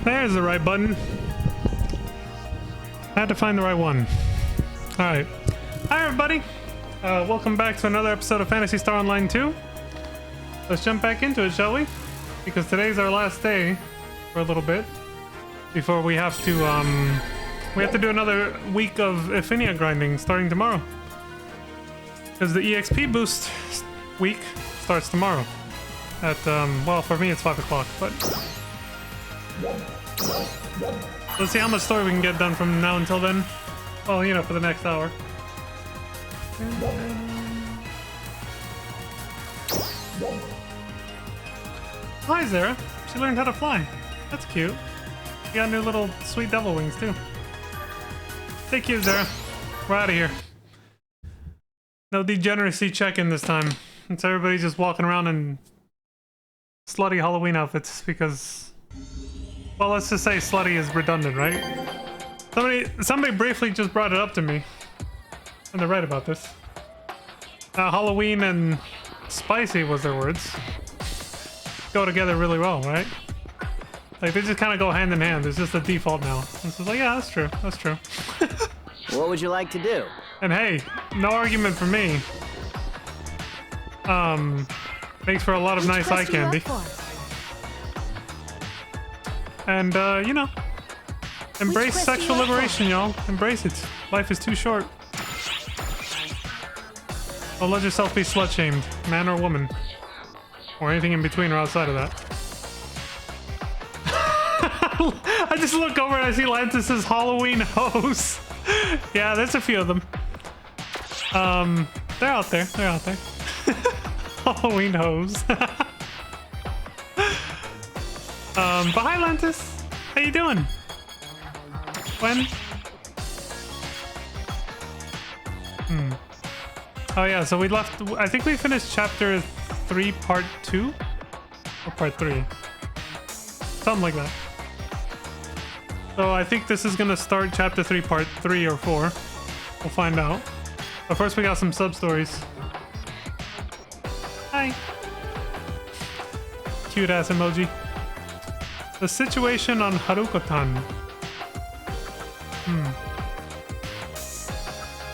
There's the right button. I had to find the right one. Alright. Hi everybody. Welcome back to another episode of Phantasy Star Online 2. Let's jump back into it, shall we? Because today's our last day for a little bit. Before we have to do another week of Ephinia grinding starting tomorrow. Because the EXP boost week starts tomorrow. At, well, for me it's 5 o'clock, but... let's see how much story we can get done from now until then. Well, you know, for the next hour. Hi, Zara. She learned how to fly. That's cute. You got new little sweet devil wings, too. Take you, Zara. We're out of here. No degeneracy check-in this time. It's everybody just walking around in slutty Halloween outfits because... well, let's just say slutty is redundant, right? Somebody briefly just brought it up to me. And they're right about this. Halloween and spicy was their words. Go together really well, right? Like, they just kind of go hand in hand. It's just a default now. This is like, yeah, that's true. That's true. What would you like to do? And hey, no argument for me. Makes for a lot of nice eye candy. And, you know, embrace sexual liberation, y'all. Embrace it. Life is too short. Don't let yourself be slut-shamed, man or woman. Or anything in between or outside of that. I just look over and I see Lantis's Halloween hoes. Yeah, there's a few of them. They're out there. They're out there. Halloween hoes. But hi, Lantis. How you doing? When? Oh yeah, so we left... I think we finished chapter 3, part 2? Or part 3? Something like that. So I think this is gonna start chapter 3, part 3 or 4. We'll find out. But first we got some sub-stories. Hi. Cute ass emoji. The situation on Haruko-tan.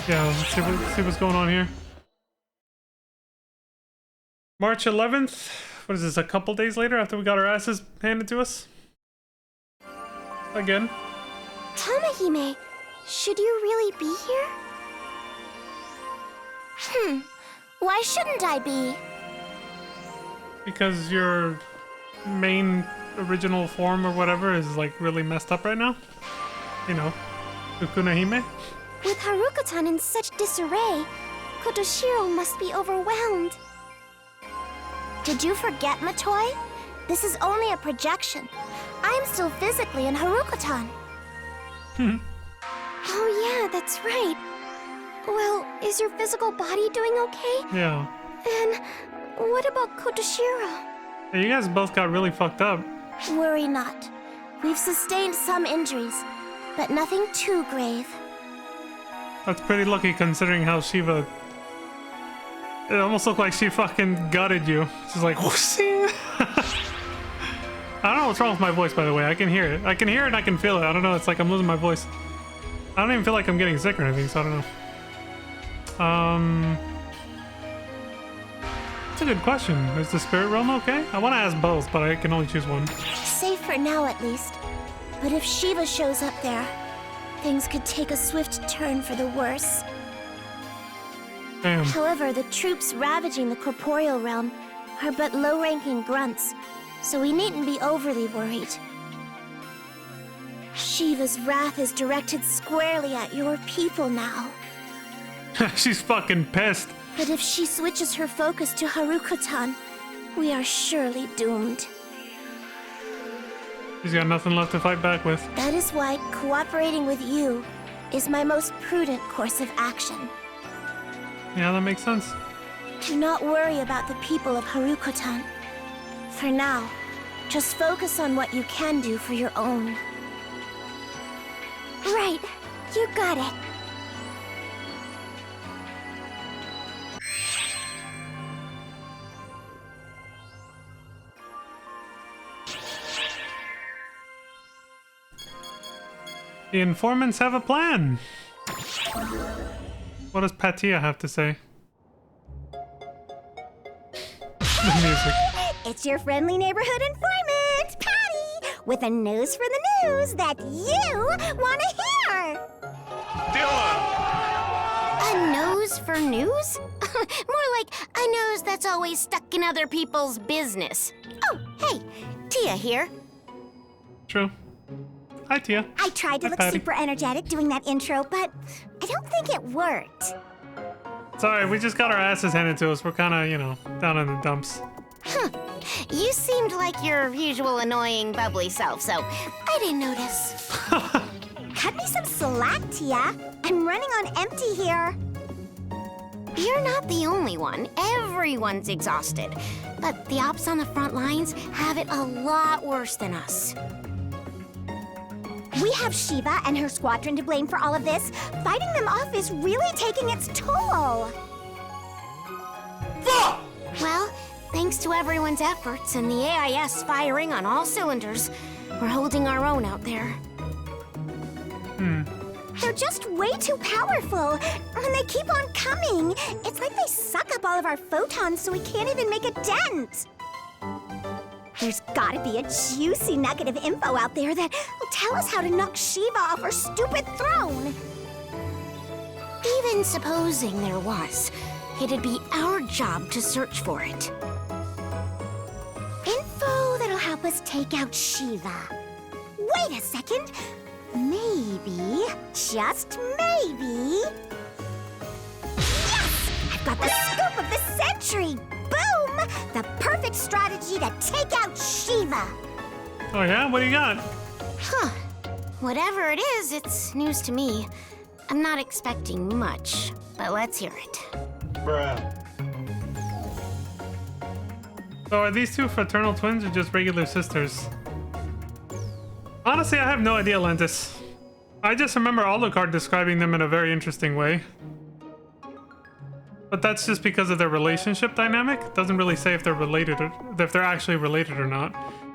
Yeah, let's see what's going on here. March 11th. What is this, a couple days later after we got our asses handed to us? Again. Tamahime, should you really be here? Why shouldn't I be? Because your main original form or whatever is like really messed up right now. You know, Kukunahime. With Haruko-tan in such disarray, Kotoshiro must be overwhelmed. Did you forget, Matoi? This is only a projection. I am still physically in Haruko-tan. Oh yeah, that's right. Well, is your physical body doing okay? Yeah. And what about Kotoshiro? Hey, you guys both got really fucked up. Worry not. We've sustained some injuries, but nothing too grave. That's pretty lucky considering how Shiva... it almost looked like she fucking gutted you. She's like, whoossie. I don't know what's wrong with my voice, by the way. I can hear it. I can hear it and I can feel it. I don't know. It's like I'm losing my voice. I don't even feel like I'm getting sick or anything, so I don't know. That's a good question. Is the spirit realm okay? I want to ask both, but I can only choose one. Safe for now, at least. But if Shiva shows up there, things could take a swift turn for the worse. Damn. However, the troops ravaging the corporeal realm are but low-ranking grunts, so we needn't be overly worried. Shiva's wrath is directed squarely at your people now. She's fucking pissed. But if she switches her focus to Haruko-tan, we are surely doomed. She's got nothing left to fight back with. That is why cooperating with you is my most prudent course of action. Yeah, that makes sense. Do not worry about the people of Haruko-tan. For now, just focus on what you can do for your own. Right. You got it. The informants have a plan. What does Patia have to say? The music. It's your friendly neighborhood informant, Patty, with a nose for the news that you want to hear. A nose for news? More like a nose that's always stuck in other people's business. Oh, hey, Tia here. True. Hi, Tia. I tried to Hi, look Patty. super energetic doing that intro, but I don't think it worked. Sorry, we just got our asses handed to us. We're kind of, you know, down in the dumps. You seemed like your usual annoying, bubbly self, so I didn't notice. Cut me some slack, Tia. I'm running on empty here. You're not the only one. Everyone's exhausted. But the ops on the front lines have it a lot worse than us. We have Shiva and her squadron to blame for all of this. Fighting them off is really taking its toll. Well, thanks to everyone's efforts and the AIS firing on all cylinders, we're holding our own out there. They're just way too powerful, and they keep on coming. It's like they suck up all of our photons so we can't even make a dent. There's gotta be a juicy nugget of info out there that will tell us how to knock Shiva off her stupid throne. Even supposing there was, it'd be our job to search for it. Info that'll help us take out Shiva. Wait a second. Maybe, just maybe... Yes! I've got the scoop of the century! Boom! The perfect strategy to take out Shiva! Oh yeah? What do you got? Huh. Whatever it is, it's news to me. I'm not expecting much, but let's hear it. So are these two fraternal twins or just regular sisters? Honestly, I have no idea, Lentis. I just remember Alucard describing them in a very interesting way. But that's just because of their relationship dynamic. It doesn't really say if they're related or if they're actually related or not.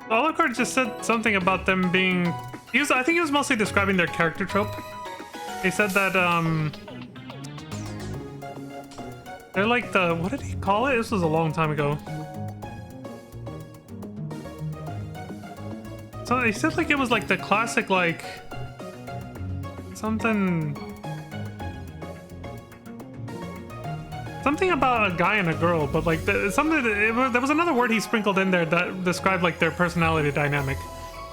Alucard just said something about them being... I think he was mostly describing their character trope. He said that, they're like the... What did he call it? This was a long time ago. So he said like it was like the classic like something about a guy and a girl, but like there was another word he sprinkled in there that described like their personality dynamic,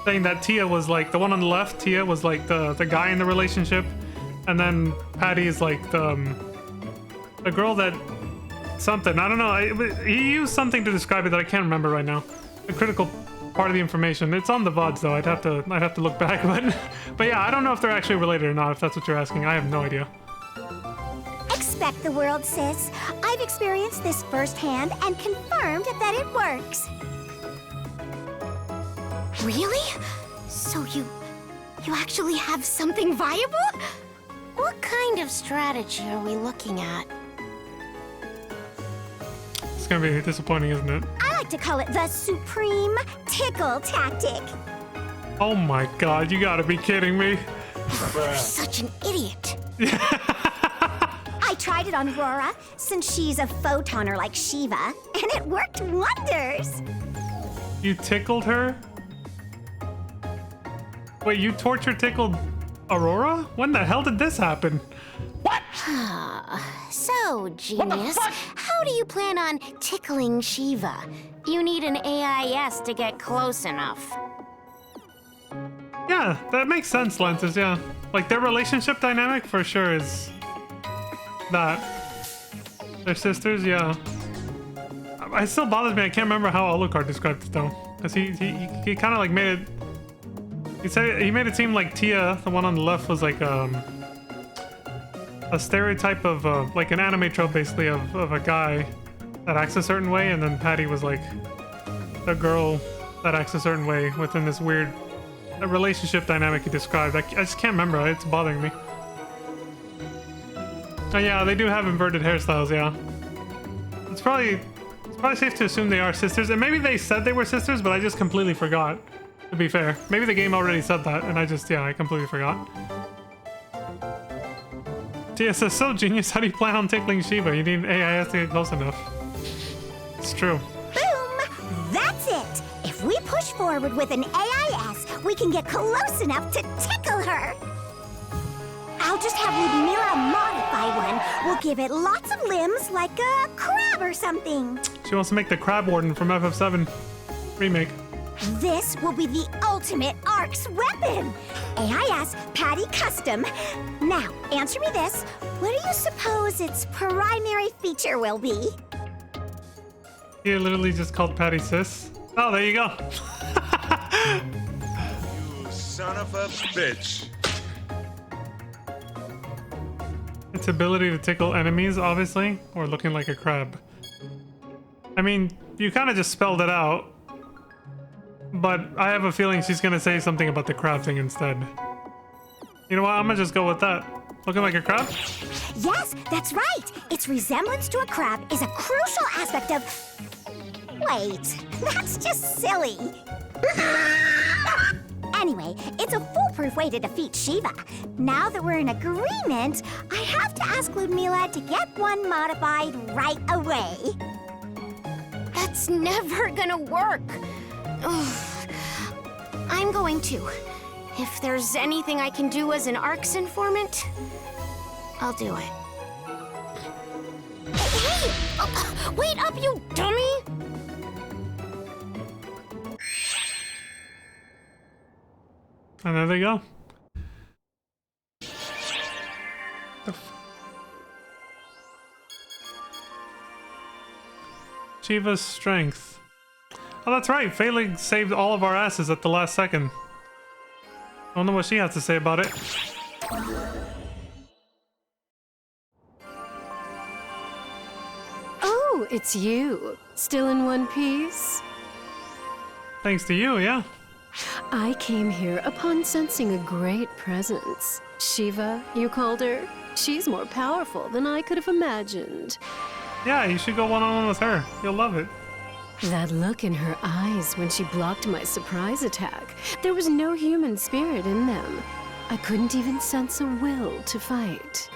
saying that Tia was like the one on the left. Tia was like the guy in the relationship, and then Patty is like the girl that something I don't know. He used something to describe it that I can't remember right now. The critical part of the information. It's on the VODs though. I'd have to look back, but yeah, I don't know if they're actually related or not. If that's what you're asking, I have no idea. Expect the world, sis. I've experienced this firsthand and confirmed that it works. Really? So you actually have something viable? What kind of strategy are we looking at? It's gonna be disappointing, isn't it? I like to call it the supreme tickle tactic. Oh my god, you gotta be kidding me. You're such an idiot. I tried it on Aurora, since she's a photoner like Shiva, and it worked wonders. You tickled her? Wait, you torture tickled Aurora? When the hell did this happen? What? So, genius, how do you plan on tickling Shiva? You need an AIS to get close enough. Yeah, that makes sense, Lenses, yeah. Like, their relationship dynamic for sure is that. They're sisters, yeah. It still bothers me, I can't remember how Alucard described it, though. Because he kind of, like, made it... He made it seem like Tia, the one on the left, was, like, a stereotype of, like, an anime trope, basically, of a guy that acts a certain way, and then Patty was, like, the girl that acts a certain way within this weird relationship dynamic he described. I just can't remember. It's bothering me. Oh yeah, they do have inverted hairstyles, yeah. It's probably safe to assume they are sisters, and maybe they said they were sisters, but I just completely forgot, to be fair. Maybe the game already said that, and I completely forgot. TSS so genius. How do you plan on tickling Shiva? You need AIS to get close enough. It's true. Boom! That's it! If we push forward with an AIS, we can get close enough to tickle her. I'll just have Ludmilla modify one. We'll give it lots of limbs like a crab or something. She wants to make the Crab Warden from FF7 remake. This will be the ultimate ARC's weapon! AIS Patty Custom. Now, answer me this. What do you suppose its primary feature will be? You're literally just called Patty Sis. Oh, there you go. You son of a bitch. Its ability to tickle enemies, obviously, or looking like a crab. I mean, you kind of just spelled it out. But I have a feeling she's gonna say something about the crab thing instead. You know what? I'm gonna just go with that. Looking like a crab? Yes, that's right. Its resemblance to a crab is a crucial aspect of... Wait, that's just silly. Anyway, it's a foolproof way to defeat Shiva. Now that we're in agreement, I have to ask Ludmilla to get one modified right away. That's never gonna work. Ugh. I'm going to. If there's anything I can do as an ARC's informant, I'll do it. Hey! Oh, wait up, you dummy! And there they go. Shiva's strength. Oh, that's right. Failing saved all of our asses at the last second. I wonder what she has to say about it. Oh, it's you. Still in one piece? Thanks to you, yeah. I came here upon sensing a great presence. Shiva, you called her? She's more powerful than I could have imagined. Yeah, you should go one-on-one with her. You'll love it. That look in her eyes when she blocked my surprise attack. There was no human spirit in them. I couldn't even sense a will to fight.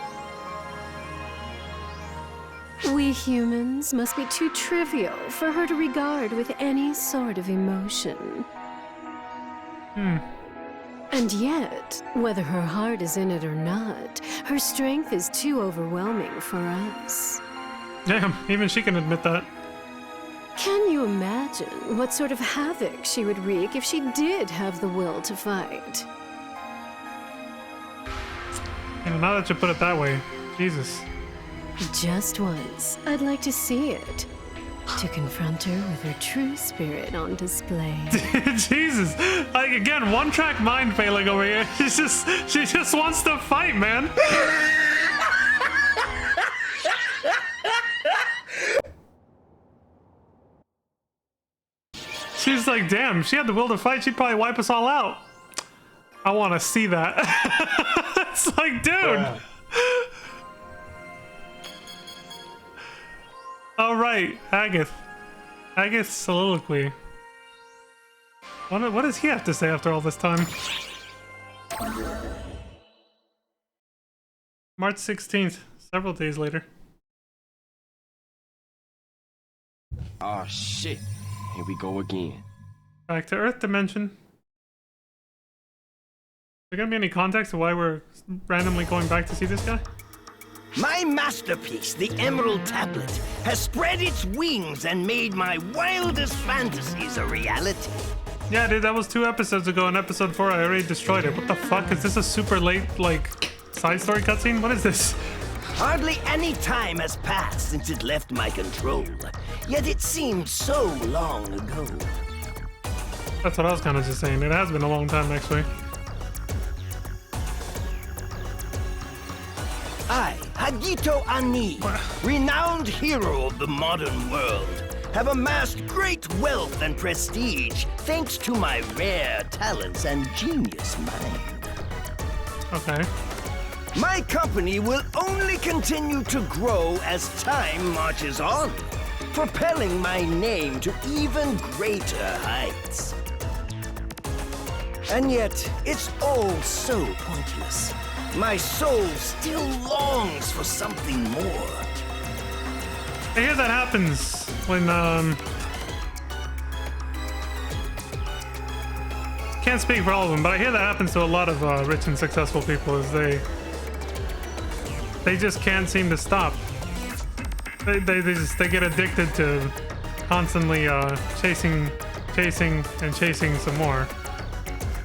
We humans must be too trivial for her to regard with any sort of emotion. And yet, whether her heart is in it or not, her strength is too overwhelming for us. Damn, even she can admit that. Can you imagine what sort of havoc she would wreak if she did have the will to fight? And now that you put it that way, Jesus. Just once, I'd like to see it. To confront her with her true spirit on display. Jesus. Like, again, one-track mind failing over here. She just wants to fight, man. She's like, damn, if she had the will to fight, she'd probably wipe us all out. I want to see that. It's like, dude. All right, Agath. Agath's soliloquy. What does he have to say after all this time? March 16th, several days later. Oh shit. Here we go again. Back to Earth dimension. Is there gonna be any context to why we're randomly going back to see this guy? My masterpiece, the Emerald Tablet, has spread its wings and made my wildest fantasies a reality. Yeah, dude, that was 2 episodes ago. In episode 4, I already destroyed it. What the fuck? Is this a super late, like, side story cutscene? What is this? Hardly any time has passed since it left my control, yet it seems so long ago. That's what I was kind of just saying. It has been a long time, actually. I, Hagito Ani, renowned hero of the modern world, have amassed great wealth and prestige thanks to my rare talents and genius mind. Okay. My company will only continue to grow as time marches on, propelling my name to even greater heights. And yet, it's all so pointless. My soul still longs for something more. I hear that happens when, can't speak for all of them, but I hear that happens to a lot of rich and successful people, is they just can't seem to stop. They get addicted to constantly chasing some more,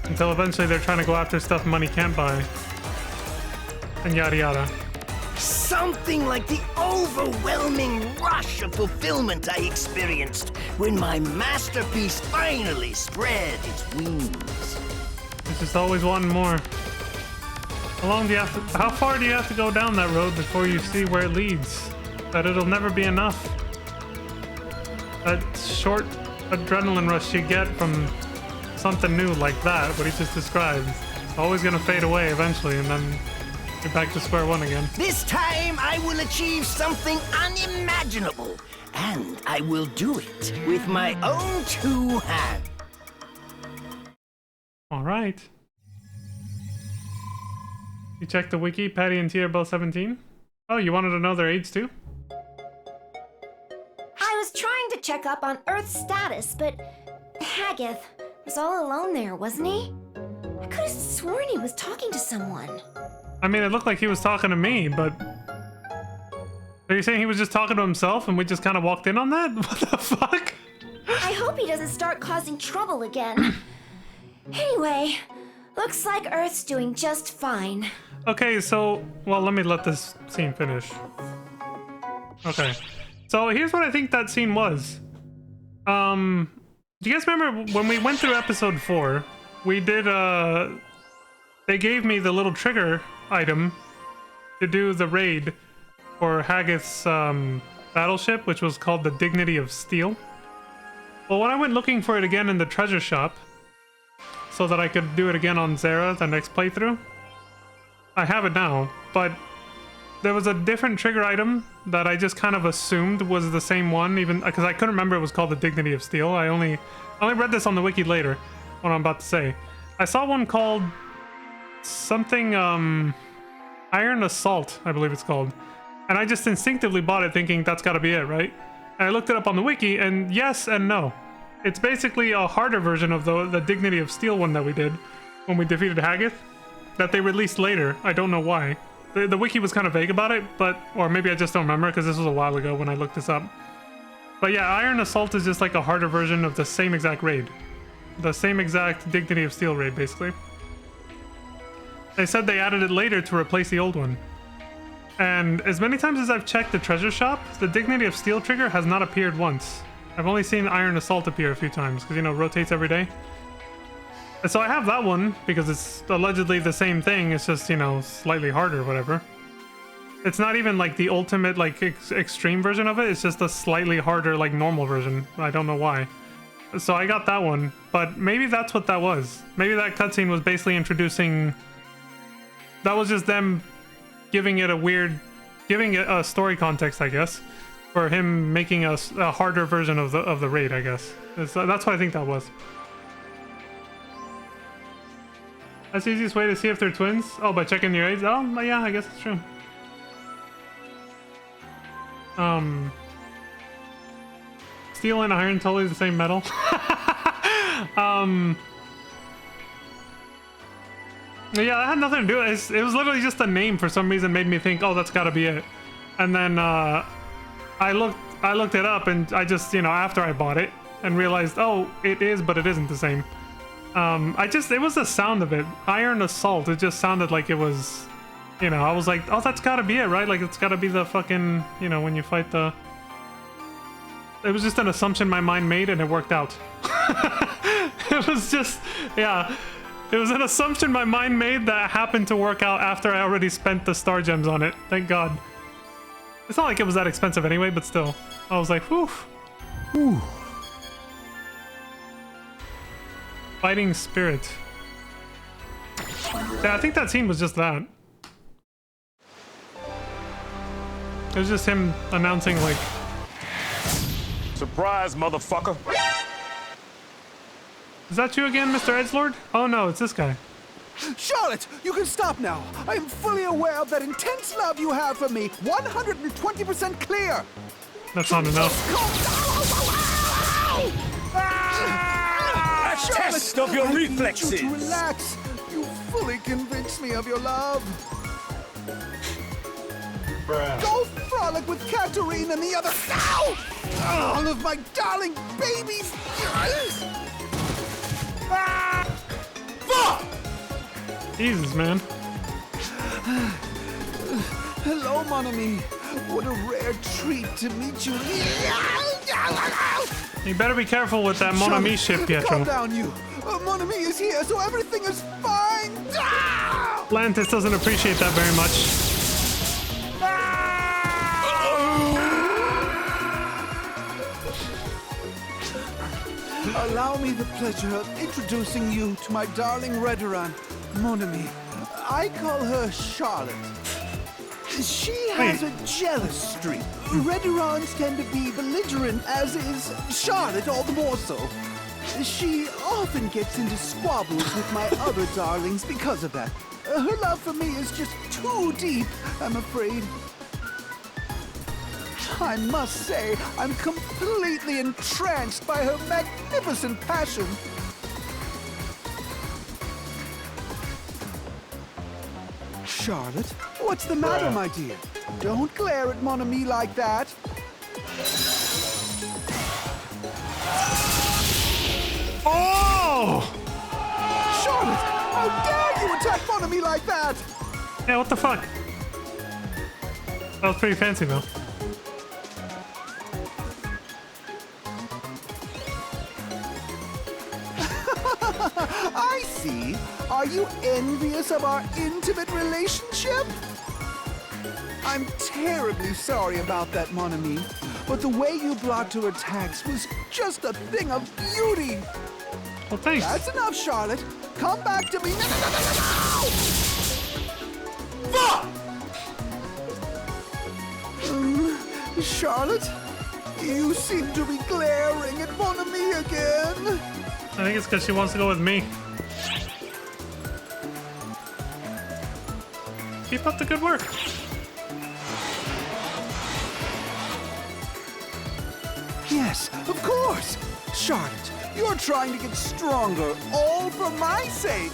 until eventually they're trying to go after stuff money can't buy, and yada yada. Something like the overwhelming rush of fulfillment I experienced when my masterpiece finally spread its wings. It's just always wanting more. How far do you have to go down that road before you see where it leads? That it'll never be enough. That short adrenaline rush you get from something new like that, what he just described, it's always gonna fade away eventually, and then you're back to square one again. This time I will achieve something unimaginable, and I will do it with my own two hands. All right. You checked the wiki. Patty and T are both 17. Oh, you wanted to know their age too? I was trying to check up on Earth's status, but Haggith was all alone there, wasn't he? I could have sworn he was talking to someone. I mean, it looked like he was talking to me, but... Are you saying he was just talking to himself and we just kind of walked in on that? What the fuck? I hope he doesn't start causing trouble again. Anyway, looks like Earth's doing just fine. Okay, so... Well, let me let this scene finish. Okay. So here's what I think that scene was. Do you guys remember when we went through episode 4? We did, They gave me the little trigger item to do the raid for Haggith's battleship, which was called the Dignity of Steel. Well, when I went looking for it again in the treasure shop, so that I could do it again on Zera the next playthrough, I have it now, but there was a different trigger item that I just kind of assumed was the same one, even because I couldn't remember it was called the Dignity of Steel. I only read this on the wiki later, what I'm about to say. I saw one called something, Iron Assault, I believe it's called. And I just instinctively bought it thinking that's gotta be it, right? And I looked it up on the wiki, and yes and no. It's basically a harder version of the Dignity of Steel one that we did when we defeated Haggith, that they released later. I don't know why. The wiki was kind of vague about it, but, or maybe I just don't remember because this was a while ago when I looked this up. But yeah, Iron Assault is just like a harder version of the same exact raid. The same exact Dignity of Steel raid, basically. They said they added it later to replace the old one. And as many times as I've checked the treasure shop, the Dignity of Steel trigger has not appeared once. I've only seen Iron Assault appear a few times, because, you know, it rotates every day. And so I have that one, because it's allegedly the same thing, it's just, you know, slightly harder, whatever. It's not even, like, the ultimate, like, extreme version of it, it's just a slightly harder, like, normal version. I don't know why. So I got that one, but maybe that's what that was. Maybe that cutscene was basically introducing... That was just them giving it a story context, I guess, for him making a harder version of the raid, I guess. That's what I think that was. That's the easiest way to see if they're twins. Oh, by checking your age. Oh, yeah, I guess it's true. Steel and iron, totally the same metal. Yeah, that had nothing to do with it. It was literally just a name for some reason made me think, oh, that's gotta be it. And then I looked it up and I just, you know, after I bought it and realized, oh, it is, but it isn't the same. It was the sound of it. Iron Assault, it just sounded like it was, you know, I was like, oh, that's gotta be it, right? Like, it's gotta be the fucking, you know, when you fight the... It was just an assumption my mind made and it worked out. It was just, yeah. It was an assumption my mind made that happened to work out after I already spent the star gems on it. Thank God. It's not like it was that expensive anyway, but still. I was like, whew. Whew. Fighting Spirit. Yeah, I think that scene was just that. It was just him announcing, like... Surprise, motherfucker. Is that you again, Mr. Edgelord? Oh no, it's this guy. Charlotte, you can stop now. I am fully aware of that intense love you have for me. 120% clear. That's not enough. A test of your reflexes. Need you to relax. You fully convinced me of your love. Go frolic with Katarine and the other. Ow! All of my darling babies. Jesus, man. Hello, mon ami. What a rare treat to meet you. You better be careful with that Mon Ami ship, Calm Pietro. down, you. Mon ami is here, so everything is fine. Lantis doesn't appreciate that very much. Allow me the pleasure of introducing you to my darling Redoran, mon ami. I call her Charlotte. She has a jealous streak. Redorans tend to be belligerent, as is Charlotte all the more so. She often gets into squabbles with my other darlings because of that. Her love for me is just too deep, I'm afraid. I must say, I'm completely entranced by her magnificent passion. Charlotte, what's the matter, my dear? Don't glare at mon ami like that. Oh! Charlotte, how dare you attack mon ami like that? Yeah, what the fuck? That was pretty fancy, though. I see. Are you envious of our intimate relationship? I'm terribly sorry about that, mon ami. But the way you blocked her attacks was just a thing of beauty. Well, thanks. That's enough, Charlotte. Come back to me. No, no, no, no, no, no! Fuck! Charlotte, you seem to be glaring at mon ami again. I think it's because she wants to go with me. Keep up the good work. Yes, of course. Charlotte, you're trying to get stronger, all for my sake.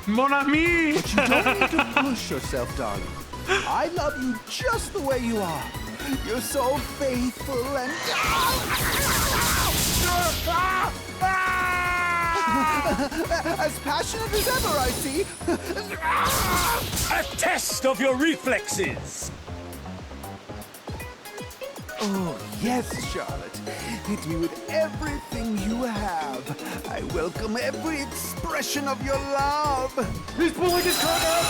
Mon ami! But you don't need to push yourself, darling. I love you just the way you are. You're so faithful and... as passionate as ever, I see. A test of your reflexes. Oh, yes, Charlotte. Hit me with everything you have. I welcome every expression of your love. He's pulling his gun up.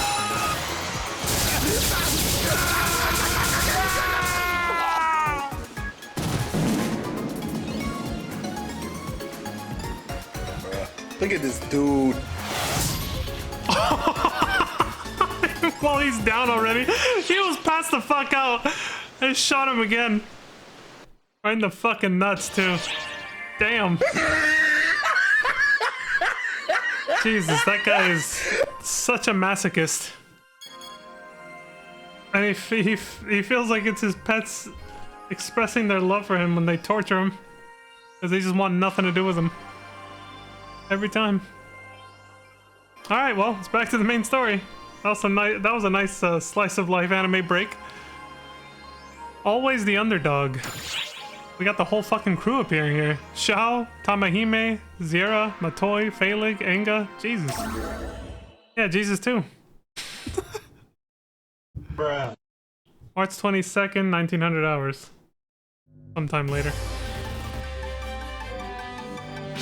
Look at this dude. While he's down already, he was passed the fuck out. I shot him again. Right in the fucking nuts, too. Damn. Jesus, that guy is such a masochist. And he feels like it's his pets expressing their love for him when they torture him. Because they just want nothing to do with him. Every time. Alright, well, it's back to the main story. That was a nice slice of life anime break. Always the underdog. We got the whole fucking crew appearing here. Shao, Tamahime, Zira, Matoi, Felig, Enga. Jesus. Yeah, Jesus too. Bruh. March 22nd, 1900 hours. Sometime later.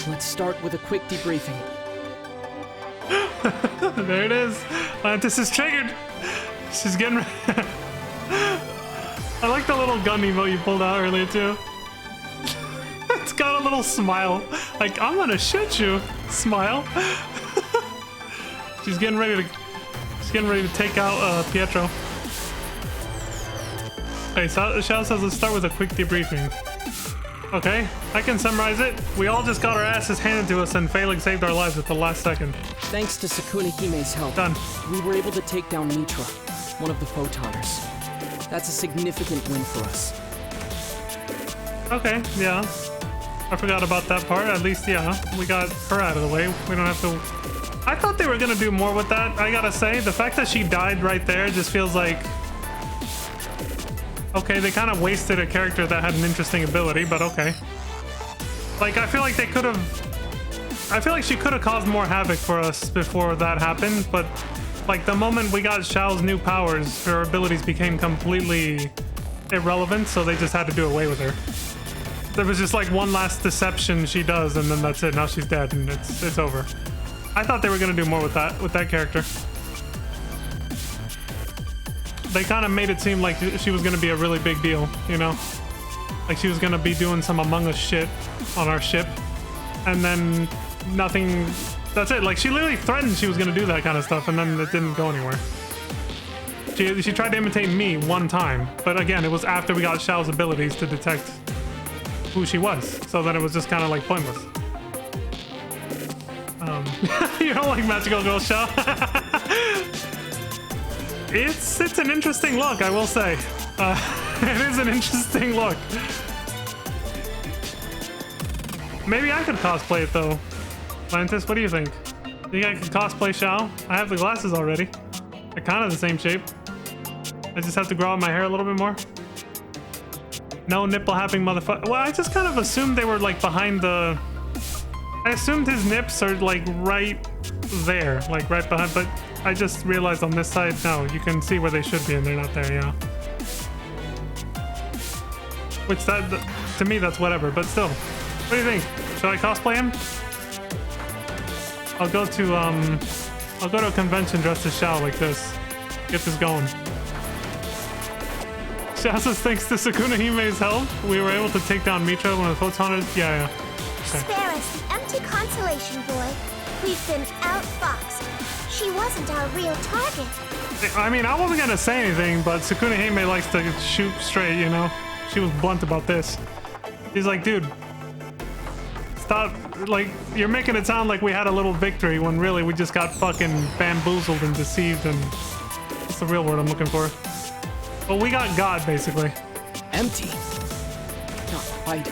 Let's start with a quick debriefing. There it is. Atlantis is triggered. She's getting ready. I like the little gun emote you pulled out earlier too. It's got a little smile. Like, I'm gonna shoot you. Smile. She's getting ready to take out Pietro. Hey, Shao says let's start with a quick debriefing. Okay, I can summarize it. We all just got our asses handed to us and Phalanx saved our lives at the last second. Thanks to Sukuna Hime's help, Done. we were able to take down Mitra, one of the Photoners. That's a significant win for us. Okay, yeah. I forgot about that part. At least, yeah, we got her out of the way. We don't have to... I thought they were gonna do more with that, I gotta say. The fact that she died right there just feels like... Okay, they kind of wasted a character that had an interesting ability, but okay. Like, I feel like they could have... I feel like she could have caused more havoc for us before that happened, but... Like, the moment we got Xiao's new powers, her abilities became completely irrelevant, so they just had to do away with her. There was just like one last deception she does, and then that's it. Now she's dead, and it's over. I thought they were gonna do more with that character. They kind of made it seem like she was gonna be a really big deal, you know? Like she was gonna be doing some Among Us shit on our ship, and then nothing. That's it. Like she literally threatened she was gonna do that kind of stuff, and then it didn't go anywhere. She tried to imitate me one time, but again, it was after we got Xiao's abilities to detect who she was, so then it was just kind of like pointless. You don't like Magical Girl Xiao? It's an interesting look, I will say. It is an interesting look. Maybe I could cosplay it though. Lantis, what do you think? Think I could cosplay Xiao? I have the glasses already. They're kind of the same shape. I just have to grow out my hair a little bit more. No nipple happing motherfucker. Well, I just kind of assumed they were like behind the... I assumed his nips are like right there, like right behind, but I just realized on this side, no, you can see where they should be and they're not there, yeah. Which that, to me, that's whatever, but still. What do you think? Should I cosplay him? I'll go to a convention dressed as Xiao like this. Get this going. Xiao says thanks to Sukuna Hime's help, we were able to take down Mitra, one of the Photoners. Yeah. Okay. Spare us the empty consolation, boy. We've been outfoxed. She wasn't our real target. I mean, I wasn't gonna say anything, but Sukuna Hime likes to shoot straight, you know? She was blunt about this. She's like, dude, stop, like, you're making it sound like we had a little victory when really we just got fucking bamboozled and deceived, and that's the real word I'm looking for. Well, we got God, basically. Empty? Not quite.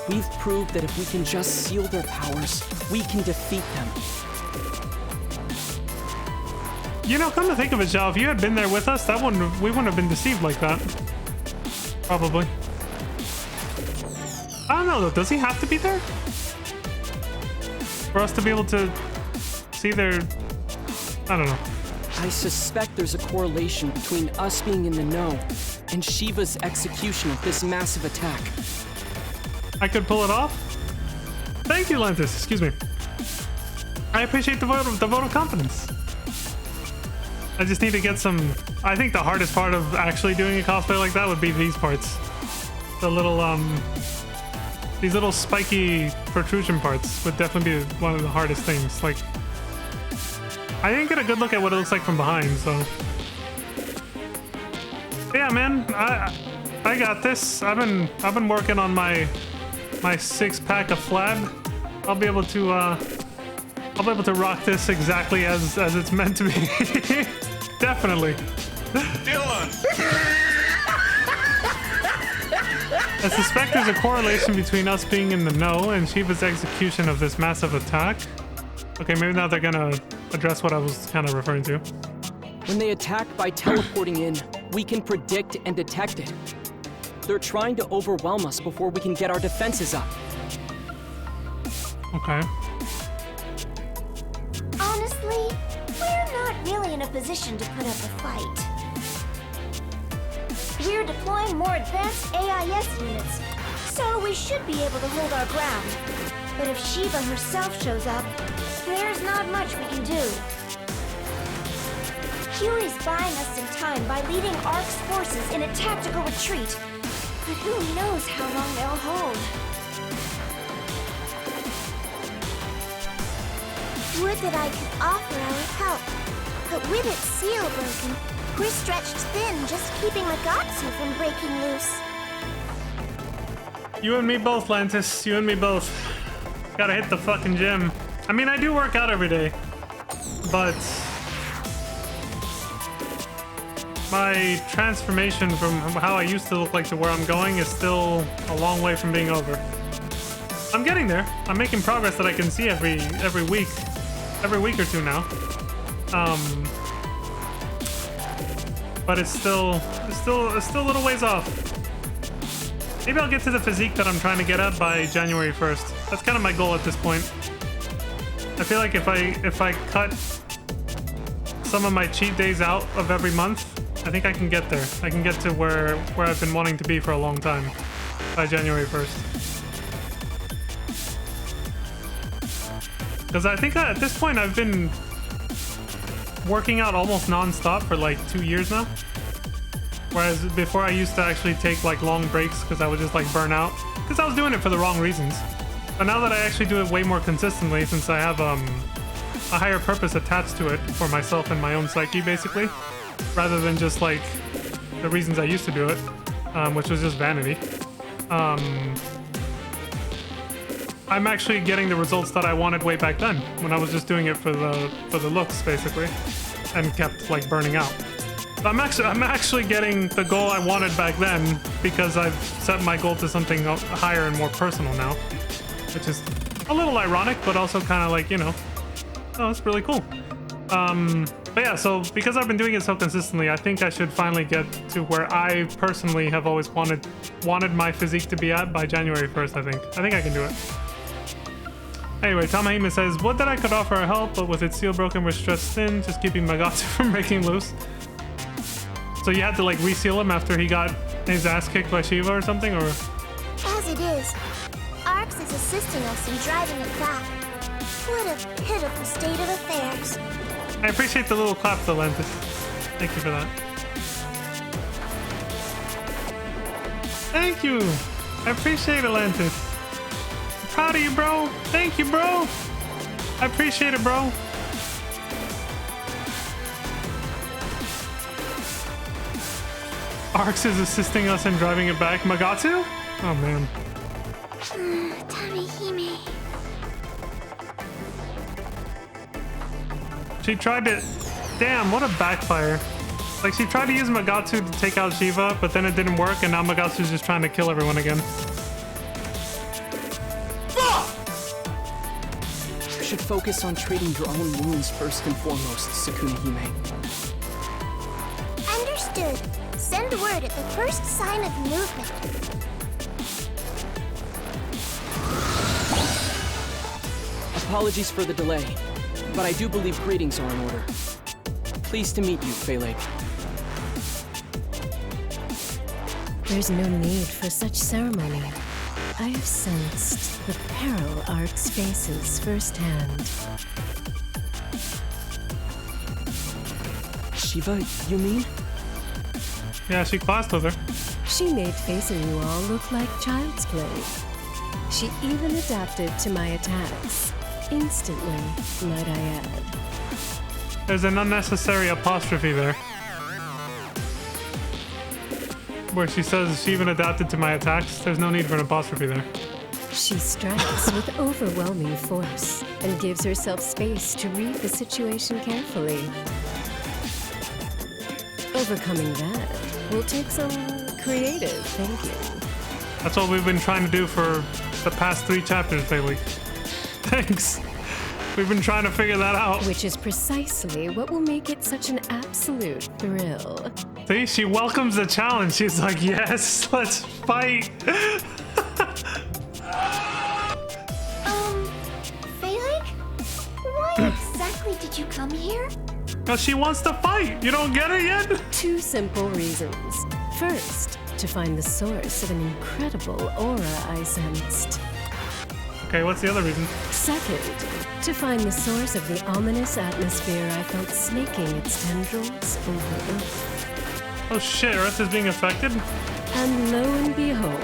We've proved that if we can just seal their powers, we can defeat them. You know, come to think of it, Xiao, if you had been there with us, we wouldn't have been deceived like that. Probably. I don't know, though. Does he have to be there? For us to be able to see their... I don't know. I suspect there's a correlation between us being in the know and Shiva's execution of this massive attack. I could pull it off? Thank you, Lantis. Excuse me. I appreciate the vote of confidence. I just need to get some... I think the hardest part of actually doing a cosplay like that would be these parts. The little, these little spiky protrusion parts would definitely be one of the hardest things. Like, I didn't get a good look at what it looks like from behind, so... Yeah, man, I got this. I've been working on my 6-pack of flab. I'll be able to rock this exactly as it's meant to be. Definitely. Dylan! I suspect there's a correlation between us being in the know and Shiva's execution of this massive attack. Okay, maybe now they're gonna address what I was kind of referring to. When they attack by teleporting in, we can predict and detect it. They're trying to overwhelm us before we can get our defenses up. Okay. Honestly, we're not really in a position to put up a fight. We're deploying more advanced AIS units, so we should be able to hold our ground. But if Shiva herself shows up, there's not much we can do. Fury's buying us some time by leading Ark's forces in a tactical retreat, but who knows how long they'll hold. Would that I could offer our help, but with its seal broken, we're stretched thin just keeping Magatsu from breaking loose. You and me both, Lantis. You and me both. Gotta hit the fucking gym. I mean, I do work out every day, but my transformation from how I used to look like to where I'm going is still a long way from being over. I'm getting there. I'm making progress that I can see every week or two now. But it's still a little ways off. Maybe I'll get to the physique that I'm trying to get at by January 1st. That's kind of my goal at this point. I feel like if I cut some of my cheat days out of every month, I think I can get there. I can get to where I've been wanting to be for a long time by January 1st. Because I think at this point I've been working out almost non-stop for like 2 years now. Whereas before I used to actually take like long breaks because I would just like burn out. Because I was doing it for the wrong reasons. But now that I actually do it way more consistently, since I have a higher purpose attached to it for myself and my own psyche basically, rather than just like the reasons I used to do it, which was just vanity. I'm actually getting the results that I wanted way back then, when I was just doing it for the looks basically, and kept like burning out. So I'm actually getting the goal I wanted back then because I've set my goal to something higher and more personal now, which is a little ironic, but also kind of like, you know, oh, that's really cool. But yeah, so because I've been doing it so consistently, I think I should finally get to where I personally have always wanted my physique to be at by January 1st, I think I can do it. Anyway, Tamahime says, would that I could offer her help, but with its seal broken, we're stretched thin, just keeping Magatsu from breaking loose. So you had to like reseal him after he got his ass kicked by Shiva or something, or? As it is, Arx is assisting us in driving it back. What a pitiful state of affairs. I appreciate the little clap though, Lantis. Thank you for that. Thank you! I appreciate it, Lantis. I'm proud of you, bro. Thank you, bro. I appreciate it, bro. Arx is assisting us in driving it back. Magatsu? Oh, man. Tamihime. She tried to... Damn, what a backfire. Like, she tried to use Magatsu to take out Shiva, but then it didn't work, and now Magatsu's just trying to kill everyone again. You should focus on treating your own wounds first and foremost, Sukuna Hime. Understood. Send word at the first sign of movement. Apologies for the delay, but I do believe greetings are in order. Pleased to meet you, Phaelake. There's no need for such ceremony. I have sensed the peril Arx faces firsthand. Shiva, you mean? Yeah, she classed with her. She made facing you all look like child's play. She even adapted to my attacks. Instantly, might I add. There's an unnecessary apostrophe there. Where she says she even adapted to my attacks. There's no need for an apostrophe there. She strikes with overwhelming force and gives herself space to read the situation carefully. Overcoming that will take some creative thinking. That's what we've been trying to do for the past 3 chapters, Bailey. Thanks. We've been trying to figure that out. Which is precisely what will make it such an absolute thrill. See, she welcomes the challenge. She's like, yes, let's fight. Phaelake? Why exactly did you come here? Because she wants to fight. You don't get it yet? 2 simple reasons. First, to find the source of an incredible aura I sensed. Okay, what's the other reason? Second, to find the source of the ominous atmosphere I felt snaking its tendrils over Earth. Oh shit, Earth is being affected? And lo and behold,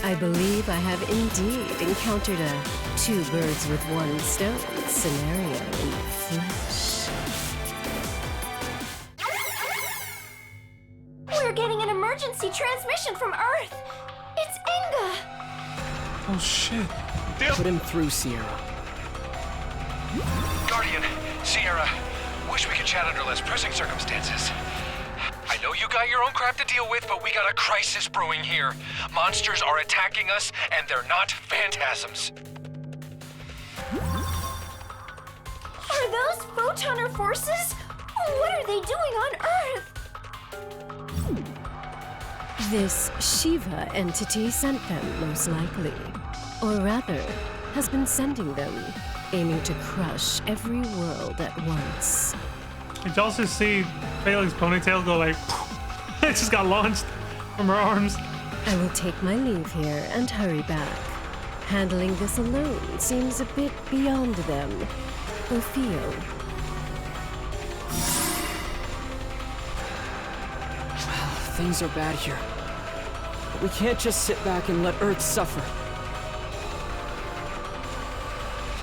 I believe I have indeed encountered a 2 birds with 1 stone scenario in the flesh. We're getting an emergency transmission from Earth. It's Inga. Oh shit. Put him through, Sierra. Guardian, Sierra, wish we could chat under less pressing circumstances. I know you got your own crap to deal with, but we got a crisis brewing here. Monsters are attacking us, and they're not phantasms. Are those photoner forces? What are they doing on Earth? This Shiva entity sent them, most likely. Or rather, has been sending them, aiming to crush every world at once. Did you also see Bailey's ponytail go like... it just got launched from her arms. I will take my leave here and hurry back. Handling this alone seems a bit beyond them. Or feel. Things are bad here. But we can't just sit back and let Earth suffer.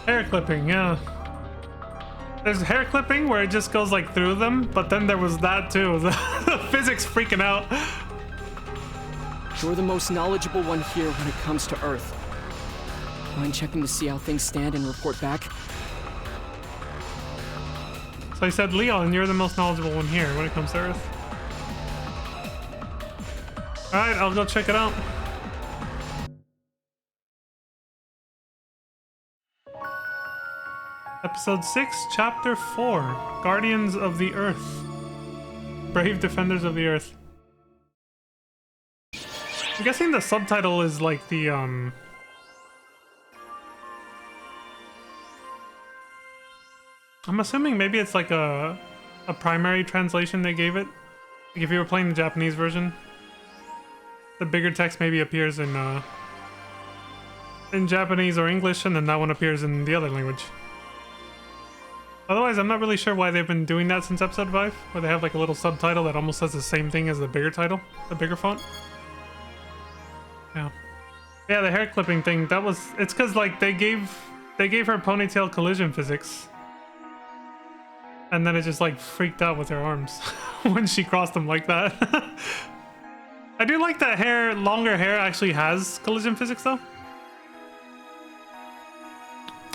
Hair clipping, yeah. There's hair clipping where it just goes like through them, but then there was that too. The physics freaking out. You're the most knowledgeable one here when it comes to Earth. Mind checking to see how things stand and report back? So I said, Leon, you're the most knowledgeable one here when it comes to Earth. Alright, I'll go check it out. Episode 6, Chapter 4, Guardians of the Earth. Brave Defenders of the Earth. I'm guessing the subtitle is like the, I'm assuming maybe it's like a primary translation they gave it. Like if you were playing the Japanese version, the bigger text maybe appears in Japanese or English, and then that one appears in the other language. Otherwise, I'm not really sure why they've been doing that since episode 5, where they have like a little subtitle that almost says the same thing as the bigger title, the bigger font. Yeah. Yeah, the hair clipping thing, it's because like they gave her ponytail collision physics. And then it just like freaked out with her arms when she crossed them like that. I do like that longer hair actually has collision physics though.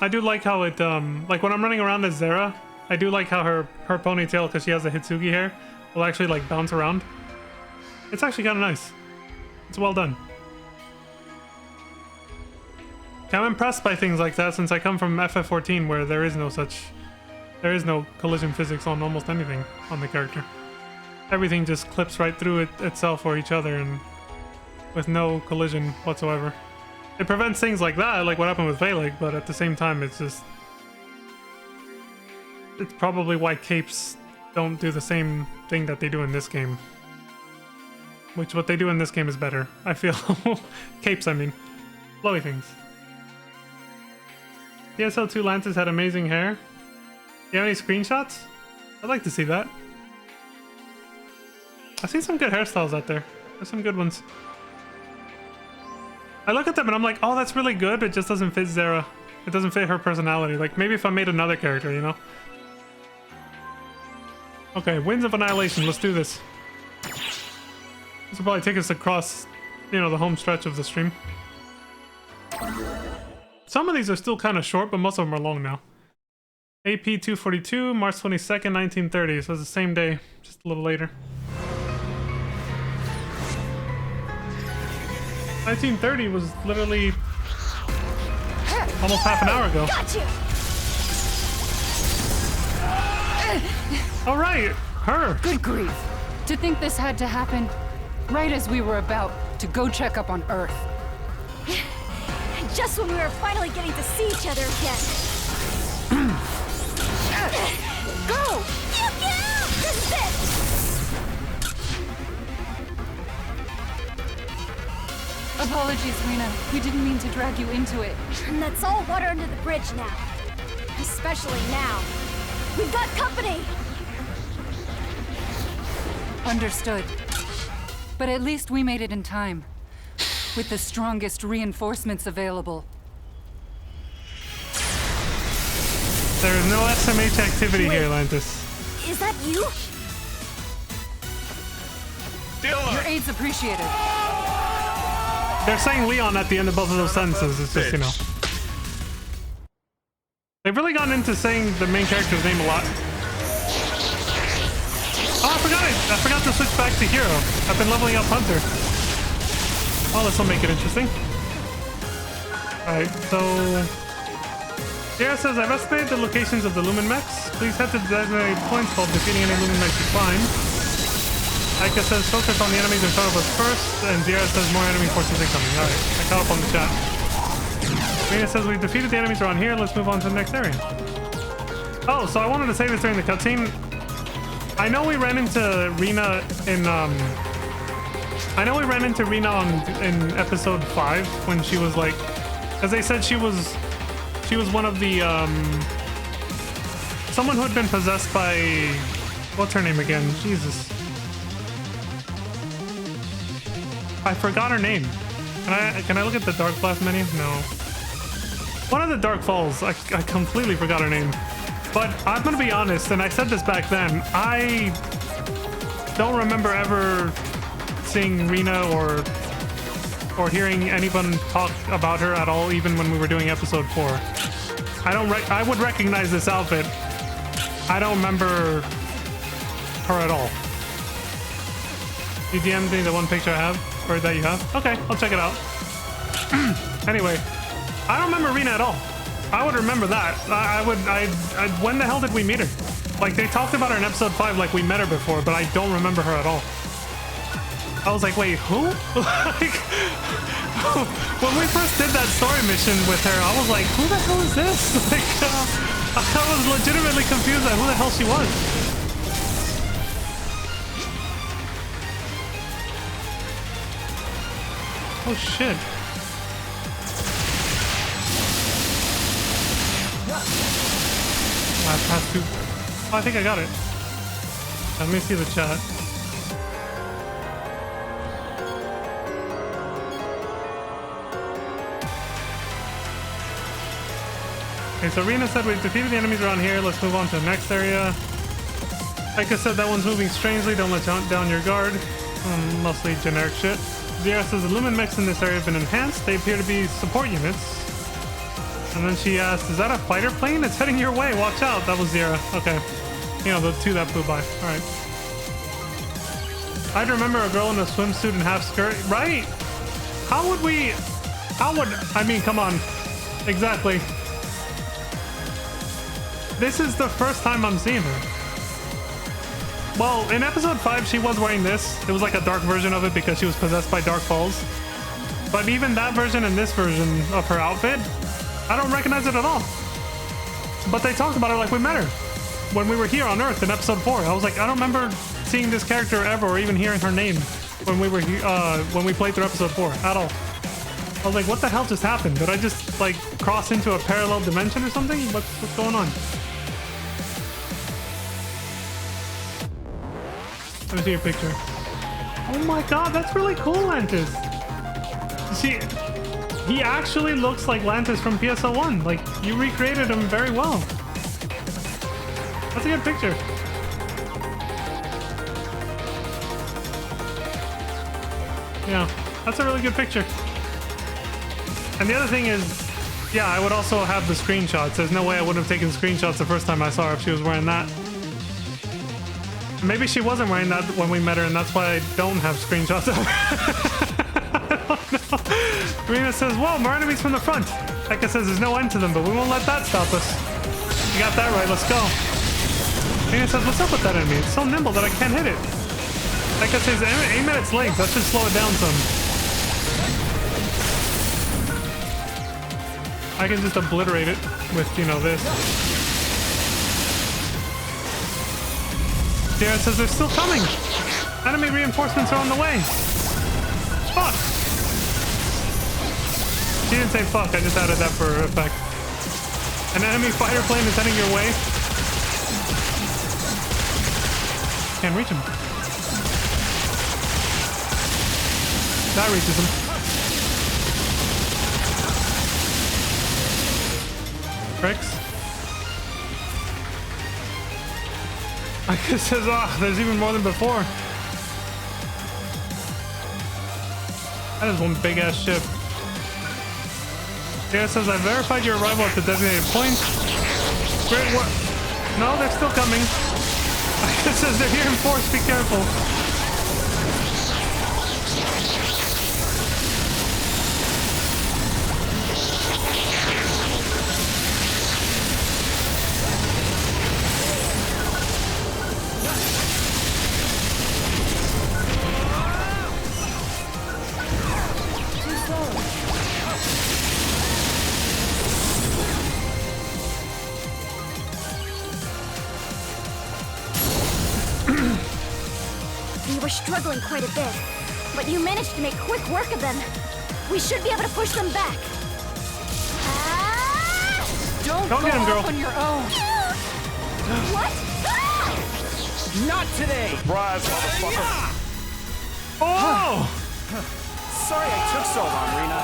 I do like how it, like when I'm running around as Zera, I do like how her ponytail, because she has the Hitsugi hair, will actually like bounce around. It's actually kind of nice. It's well done. I'm impressed by things like that since I come from FF14 where there is no collision physics on almost anything on the character. Everything just clips right through itself or each other and with no collision whatsoever. It prevents things like that, like what happened with Valik, but at the same time it's probably why capes don't do the same thing that they do in this game. Which what they do in this game is better, I feel. Capes, I mean. Flowy things. PSL2 Lances had amazing hair. Do you have any screenshots? I'd like to see that. I've seen some good hairstyles out there. There's some good ones. I look at them and I'm like, oh, that's really good. It just doesn't fit Zera. It doesn't fit her personality. Like, maybe if I made another character, you know? Okay, Winds of Annihilation. Let's do this. This will probably take us across, you know, the home stretch of the stream. Some of these are still kind of short, but most of them are long now. AP 242, March 22nd, 1930. So it's the same day, just a little later. 1930 was literally almost half an hour ago. All right, her. Good grief. To think this had to happen right as we were about to go check up on Earth. Just when we were finally getting to see each other again. Go! Get out! This is it! Apologies, Rena. We didn't mean to drag you into it. And that's all water under the bridge now. Especially now. We've got company! Understood. But at least we made it in time. With the strongest reinforcements available. There is no SMH activity here, Lantis. Is that you? Your aid's appreciated. They're saying Leon at the end of both of those sentences. It's just, you know. They've really gotten into saying the main character's name a lot. Oh, I forgot to switch back to Hero. I've been leveling up Hunter. Oh, this will make it interesting. Alright, so... Sierra says, I've estimated the locations of the Lumen mechs. Please head to the designated points while defeating any Lumen mechs you find. Aika says, focus on the enemies in front of us first. And Sierra says, more enemy forces incoming. Alright, I caught up on the chat. Rena says, we've defeated the enemies around here. Let's move on to the next area. Oh, so I wanted to say this during the cutscene. I know we ran into Rena in in episode 5 when she was like, as they said, she was one of the someone who had been possessed by, what's her name again? Jesus, I forgot her name. Can I look at the Dark Blast menu? No. One of the Dark Falls. I completely forgot her name. But I'm gonna be honest, and I said this back then, I don't remember ever seeing Rena or hearing anyone talk about her at all, even when we were doing episode 4. I would recognize this outfit. I don't remember her at all. You DM'd me the one picture I have, or that you have? Okay, I'll check it out. Anyway, I don't remember Rena at all. I would remember that. When the hell did we meet her? Like, they talked about her in episode 5 like we met her before, but I don't remember her at all. I was like, wait, who? Like, when we first did that story mission with her, I was like, who the hell is this? Like, I was legitimately confused at who the hell she was. Oh, shit. I have to. Oh, I think I got it. Let me see the chat. Okay, so Rena said we've defeated the enemies around here. Let's move on to the next area. Like I said, that one's moving strangely. Don't let down your guard. Mostly generic shit. Zira says the Lumen mechs in this area have been enhanced. They appear to be support units. And then she asked, is that a fighter plane? It's heading your way. Watch out. That was Zira. Okay. You know, the two that flew by. All right. I'd remember a girl in a swimsuit and half skirt. Right? I mean, come on. Exactly. This is the first time I'm seeing her. Well, in episode 5, she was wearing this. It was like a dark version of it because she was possessed by Dark Falls. But even that version and this version of her outfit, I don't recognize it at all. But they talked about her like we met her when we were here on Earth in episode 4. I was like, I don't remember seeing this character ever or even hearing her name when we were when we played through episode 4 at all. I was like, what the hell just happened? Did I just like cross into a parallel dimension or something? What's going on? Let me see your picture. Oh my god, that's really cool, Lantis. See, he actually looks like Lantis from PSO1. Like, you recreated him very well. That's a good picture. Yeah, that's a really good picture. And the other thing is, yeah, I would also have the screenshots. There's no way I would have taken screenshots the first time I saw her if she was wearing that. Maybe she wasn't wearing that when we met her, and that's why I don't have screenshots of her. I don't know. Rena says, whoa, more enemies from the front. Eka says there's no end to them, but we won't let that stop us. You got that right, let's go. Rena says, what's up with that enemy? It's so nimble that I can't hit it. Eka says, aim at its legs. That should slow it down some. I can just obliterate it with, you know, this. Jared says they're still coming. Enemy reinforcements are on the way. Fuck. She didn't say fuck, I just added that for effect. An enemy fighter plane is heading your way. Can't reach him. That reaches him. Pricks. I guess says, there's even more than before. That is one big ass ship. Yeah, it says I verified your arrival at the designated point. Great work. No, they're still coming. It says they're here in force. Be careful. Struggling quite a bit, but you managed to make quick work of them. We should be able to push them back. Don't get him, girl. on your own. What? Not today! Surprise, motherfucker. Oh! Sorry I took so long, Rena.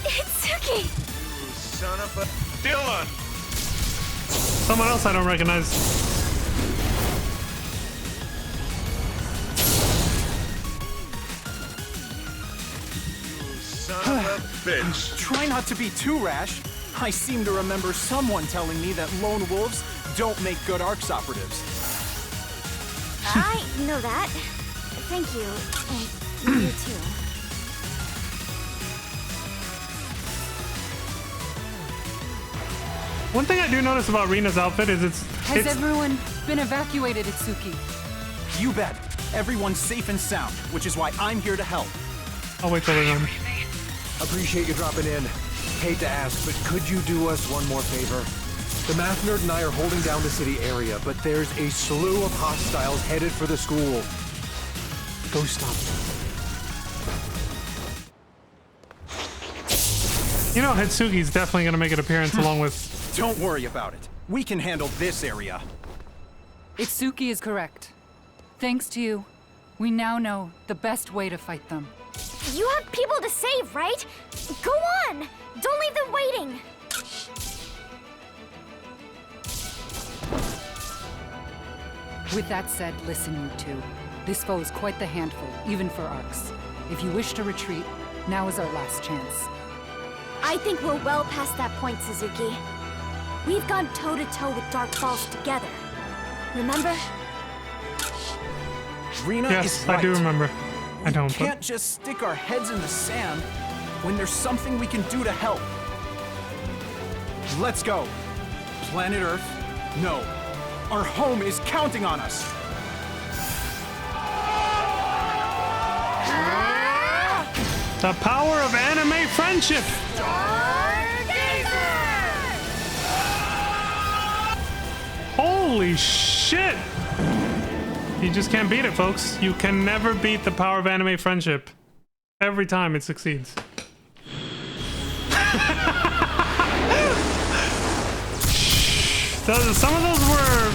It's Suki. Son of a Dylan. Someone else I don't recognize. Son of a bitch. Try not to be too rash. I seem to remember someone telling me that lone wolves don't make good ARCS operatives. I know that. Thank you. And you too. One thing I do notice about Rena's outfit is Has everyone been evacuated, Itsuki? You bet. Everyone's safe and sound, which is why I'm here to help. I'll wait till they're done. Appreciate you dropping in. Hate to ask, but could you do us one more favor? The math nerd and I are holding down the city area, but there's a slew of hostiles headed for the school. Go stop them. You know, Hitsugi's definitely gonna make an appearance along with... Don't worry about it. We can handle this area. Itsuki is correct. Thanks to you, we now know the best way to fight them. You have people to save, right? Go on! Don't leave them waiting! With that said, listen, you two. This foe is quite the handful, even for ARCS. If you wish to retreat, now is our last chance. I think we're well past that point, Suzuki. We've gone toe-to-toe with Dark Falls together. Remember? Rena Yes, is right. I do remember. I don't, We can't just stick our heads in the sand when there's something we can do to help. Let's go. Planet Earth, no. Our home is counting on us. The power of anime friendship! Holy shit! You just can't beat it, folks. You can never beat the power of anime friendship. Every time it succeeds. Some of those were...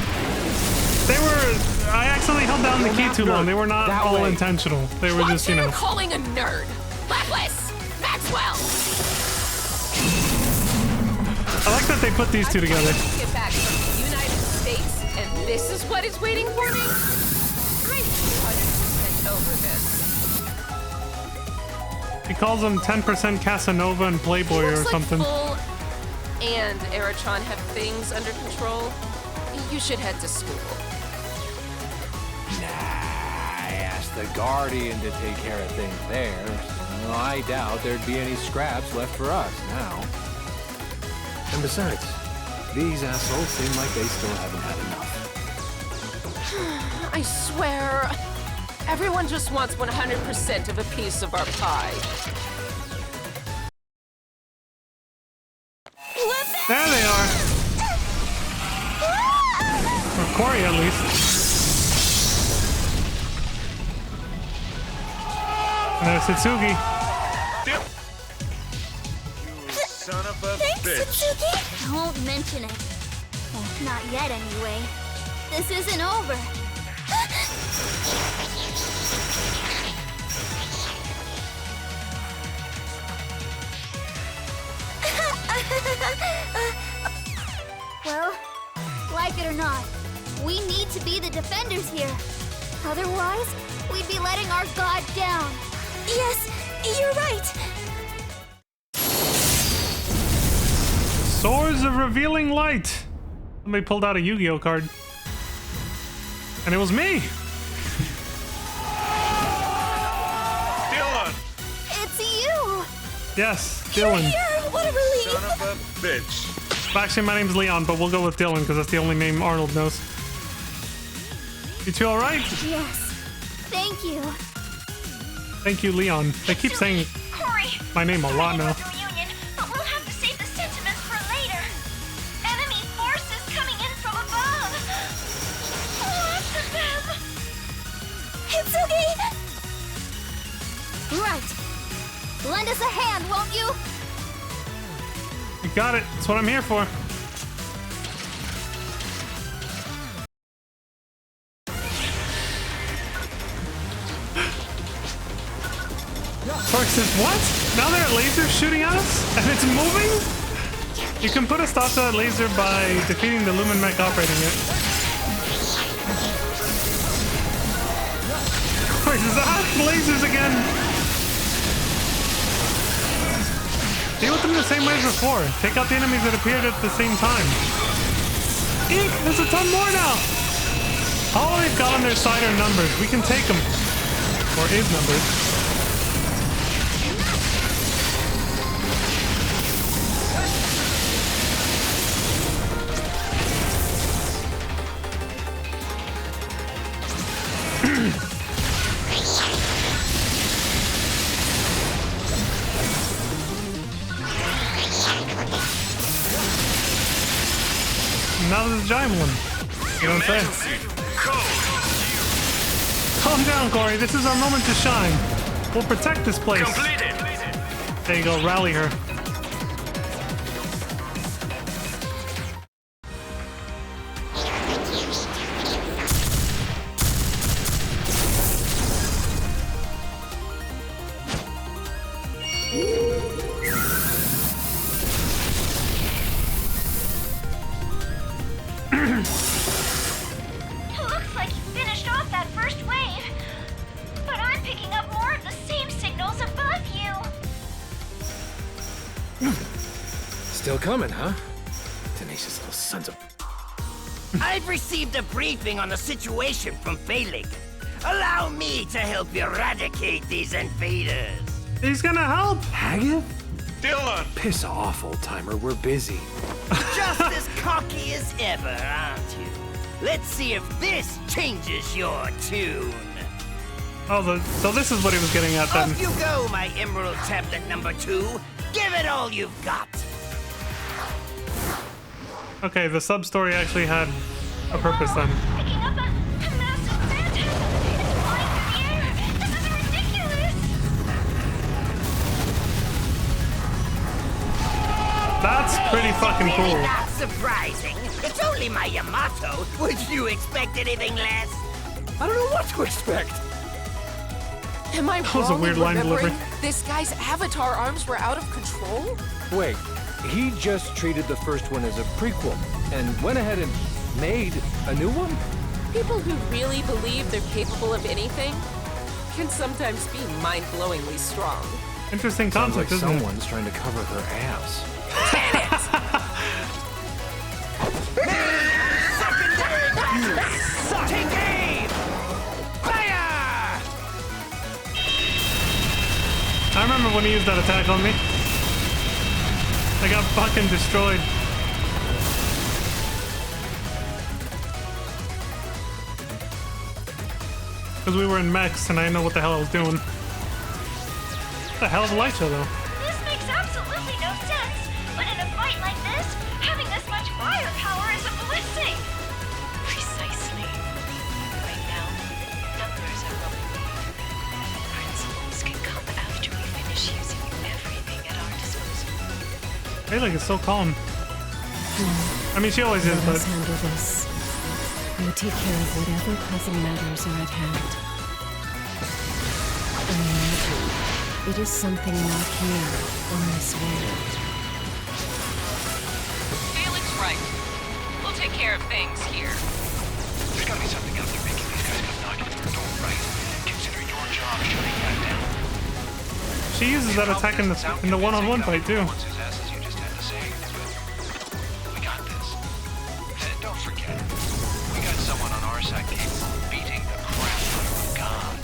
I accidentally held down the key too long. They were not all intentional. They were just, you know... calling a nerd? Lapis! Maxwell! I like that they put these two together. Get back from the United States, and this is what is waiting for me? I'm 200% over this. He calls them 10% Casanova and Playboy or something. Bull and Eritron have things under control. You should head to school. I asked the Guardian to take care of things there. So I doubt there'd be any scraps left for us now. And besides, these assholes seem like they still haven't had enough. I swear, everyone just wants 100% of a piece of our pie. There they are. Or Corey, at least. And there's Hitsugi. Son of a Thanks, bitch. Suzuki! Don't mention it. Well, not yet, anyway. This isn't over. Well, like it or not, we need to be the defenders here. Otherwise, we'd be letting our god down. Yes, you're right. Swords of Revealing Light. Somebody pulled out a Yu-Gi-Oh card. And it was me. Dylan! It's you! Yes, Dylan. You're here! What a relief! Son of a bitch. Actually, my name's Leon, but we'll go with Dylan because that's the only name Arnold knows. You two all right? Yes. Thank you. Thank you, Leon. They keep saying Corey, my name a lot now. reunion, but we'll have to save the sentiments for later. Enemy forces coming in from above. Lots of them. Hitsugi! Right. Lend us a hand, won't you? You got it. That's what I'm here for. Torque says, what? Now there are lasers shooting at us? And it's moving? You can put a stop to that laser by defeating the Lumen Mech operating it. Torque says, lasers again! Deal with them the same way as before. Take out the enemies that appeared at the same time. Eek! There's a ton more now! All they've got on their side are numbers. We can take them. Or is numbers. Now there's a giant one. You don't say. Calm down, Corey. This is our moment to shine. We'll protect this place. Completed. There you go. Rally her. Looks like you finished off that first wave. But I'm picking up more of the same signals above you. Still coming, huh? Tenacious little sons of... I've received a briefing on the situation from Phalanx. Allow me to help eradicate these invaders. He's gonna help. Haggith? Dylan! Piss off, old-timer. We're busy. Just as cocky as ever, aren't you? Let's see if this changes your tune. Oh, so this is what he was getting at then. Off you go, my Emerald Tablet number 2. Give it all you've got. Okay, the sub-story actually had a purpose then. Picking up a massive phantasm. It's flying through the air. This is ridiculous. That's pretty fucking Really cool. not surprising. It's only my Yamato. Would you expect anything less? I don't know what to expect. Am I That was a wrong weird in line remembering delivery. this guy's avatar arms were out of control? Wait, he just treated the first one as a prequel and went ahead and made a new one? People who really believe they're capable of anything can sometimes be mind-blowingly strong. Interesting Sounds concept, like isn't it? someone's trying to cover her ass. Take aim! Fire! I remember when he used that attack on me. I got fucking destroyed. Because we were in mechs and I didn't know what the hell I was doing. What the hell's a light show though? This makes absolutely no sense. But in a fight like this, having this much firepower is a blessing. Precisely. Right now, numbers are rolling in. Principles can come after we finish using everything at our disposal. Phalanx is so calm. I mean, she always is, Let but us handle this. You take care of whatever pressing matters are at hand. Imagine it is something not here on this world. Felix right. We'll take care of things here. There's gotta be something out there making these guys come knocking at our door. job shutting that down. She uses that attack in the one-on-one fight too. What's his ass, as you just had to say, but we got this. And don't forget, we got someone on our side capable of beating the crap out of a god.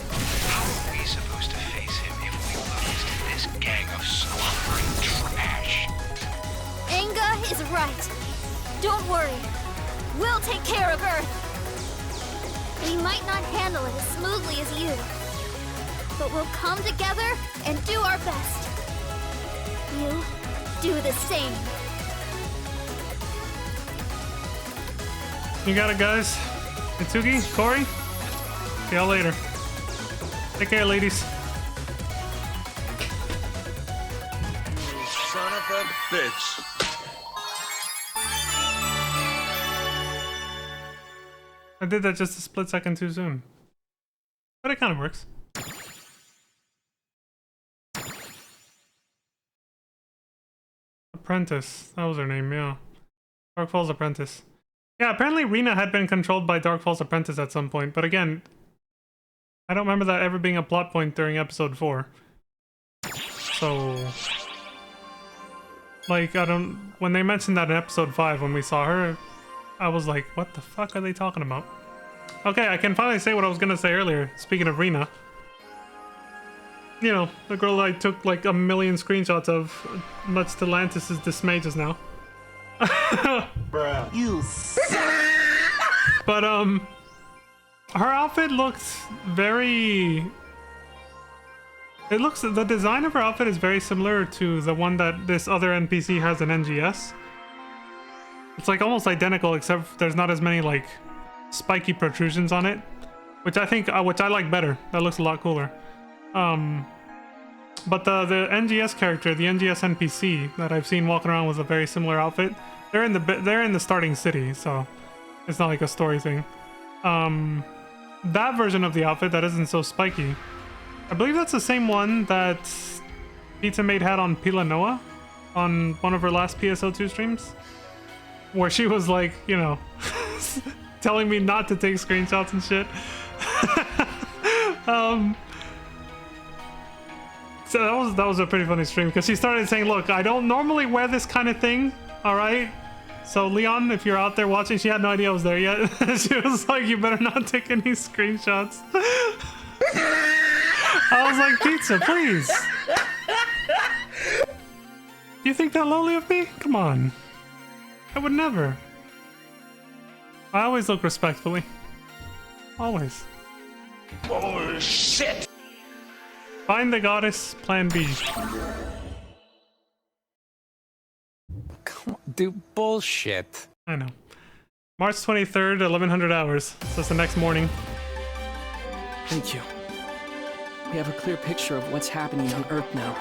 How are we supposed to face him if we lose to this gang of slobbering trash? Inga is right. Don't worry. We'll take care of Earth. We might not handle it as smoothly as you, but we'll come together and do our best. You do the same. You got it, guys. Mitsugi, Corey. See y'all later. Take care, ladies. Son of a bitch. I did that just a split second too soon. But it kind of works. Apprentice. That was her name, yeah. Darkfall's Apprentice. Yeah, apparently Rina had been controlled by Darkfall's Apprentice at some point, but again, I don't remember that ever being a plot point during episode 4. So... like, I don't... when they mentioned that in episode 5 when we saw her, I was like, what the fuck are they talking about? Okay, I can finally say what I was gonna say earlier, speaking of Rina. You know, the girl I took like a million screenshots of, much to Lantis' dismay just now. Bruh. You But, her outfit looks very... the design of her outfit is very similar to the one that this other NPC has in NGS. It's like almost identical, except there's not as many like spiky protrusions on it, which I think, which I like better. That looks a lot cooler. But the NGS character, the NGS NPC that I've seen walking around with a very similar outfit, they're in the starting city, so it's not like a story thing. That version of the outfit that isn't so spiky, I believe that's the same one that Pizza Maid had on Pila Noa on one of her last PSO2 streams, where she was like, you know, telling me not to take screenshots and shit. So that was a pretty funny stream, because she started saying, look, I don't normally wear this kind of thing, alright? So Leon, if you're out there watching, she had no idea I was there yet. She was like, you better not take any screenshots. I was like, Pizza, please. You think that lowly of me? Come on. I would never. I always look respectfully. Always. Oh, shit! Find the goddess, plan B. Come on, dude, bullshit. I know. March 23rd, 1100 hours. So it's the next morning. Thank you. We have a clear picture of what's happening on Earth now.